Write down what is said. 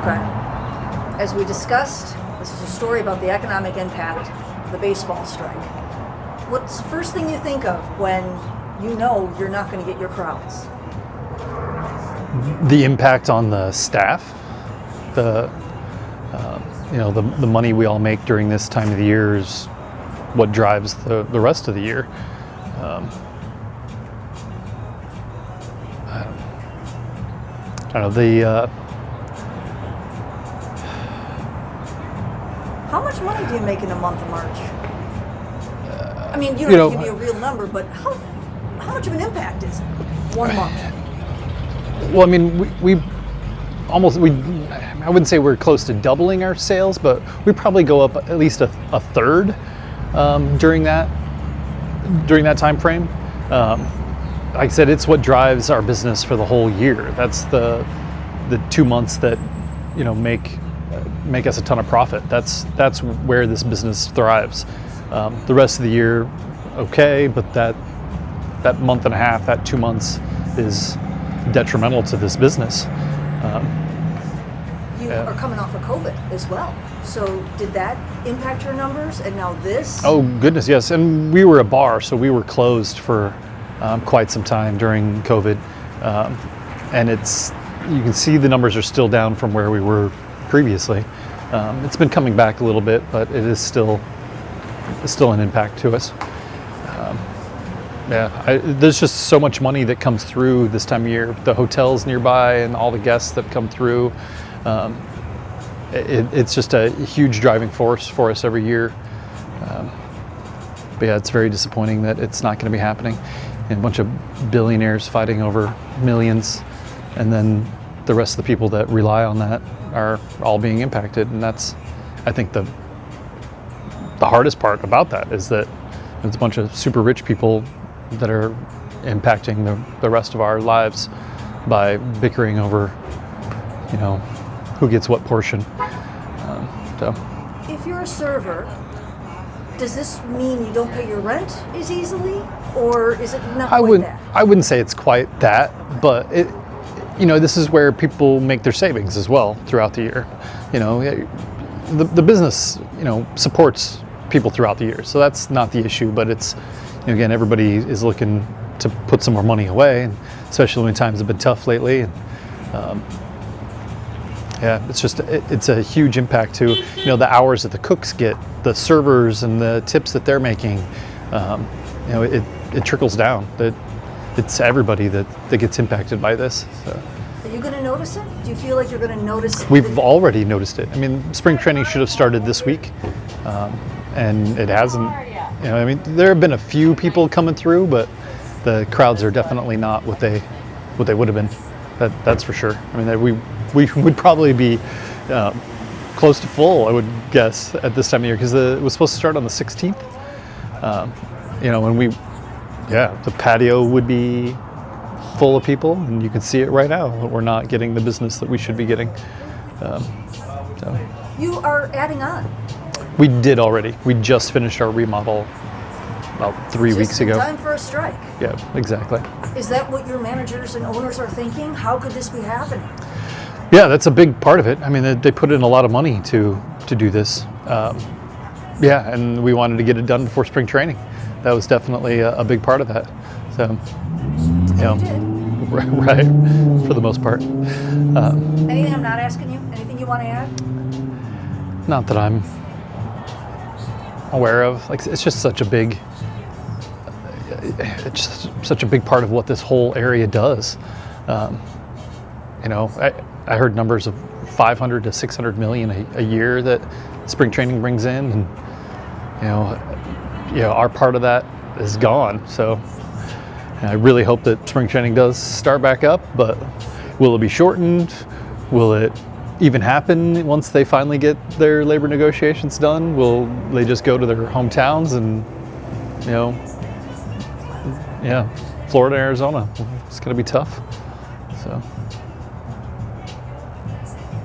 Okay. As we discussed, this is a story about the economic impact of the baseball strike. What's the first thing you think of when you know you're not going to get your crowds? The impact on the staff, the money we all make during this time of the year is what drives the rest of the year. I don't know, How much money do you make in a month of March? I mean, you don't have to give me a real number, but how much of an impact is it? 1 month. Well, I mean, I wouldn't say we're close to doubling our sales, but we probably go up at least a third during that time frame. Like I said, it's what drives our business for the whole year. That's the 2 months that make us a ton of profit. That's where this business thrives. The rest of the year, okay, but that month and a half, that 2 months is detrimental to this business. You are coming off of COVID as well. So did that impact your numbers? And now this? Oh goodness, yes. And we were a bar, so we were closed for quite some time during COVID. And you can see the numbers are still down from where we were previously. It's been coming back a little bit, but it is still an impact to us. There's just so much money that comes through this time of year. The hotels nearby and all the guests that come through. It's just a huge driving force for us every year. But yeah, it's very disappointing that it's not going to be happening. And a bunch of billionaires fighting over millions, and then the rest of the people that rely on that are all being impacted. And that's, I think, the hardest part about that is that it's a bunch of super rich people that are impacting the rest of our lives by bickering over, who gets what portion. If you're a server, does this mean you don't pay your rent as easily, or is it not quite that? I wouldn't say it's quite that, but this is where people make their savings as well throughout the year. The business, supports people throughout the year, so that's not the issue. But it's, again, everybody is looking to put some more money away, and especially when times have been tough lately. And it's a huge impact to the hours that the cooks get, the servers, and the tips that they're making. It trickles down. It's everybody that gets impacted by this. So. Are you going to notice it? Do you feel like you're going to notice? We've already noticed it. I mean, spring training should have started this week, and it hasn't. There have been a few people coming through, but the crowds are definitely not what they would have been. That's for sure. I mean, we would probably be close to full, I would guess, at this time of year, because it was supposed to start on the 16th. The patio would be full of people, and you can see it right now. We're not getting the business that we should be getting. You are adding on. We did already. We just finished our remodel about 3 weeks ago. Time for a strike. Yeah, exactly. Is that what your managers and owners are thinking? How could this be happening? Yeah, that's a big part of it. I mean, they put in a lot of money to do this. And we wanted to get it done before spring training. That was definitely a big part of that. So, right, for the most part. Anything I'm not asking you? Anything you want to add? Not that I'm aware of. Like, it's just such a big part of what this whole area does. I heard numbers of 500 to 600 million a year that spring training brings in, and our part of that is gone. So I really hope that spring training does start back up, but will it be shortened? Will it even happen once they finally get their labor negotiations done? Will they just go to their hometowns and, Florida, Arizona? It's going to be tough. So.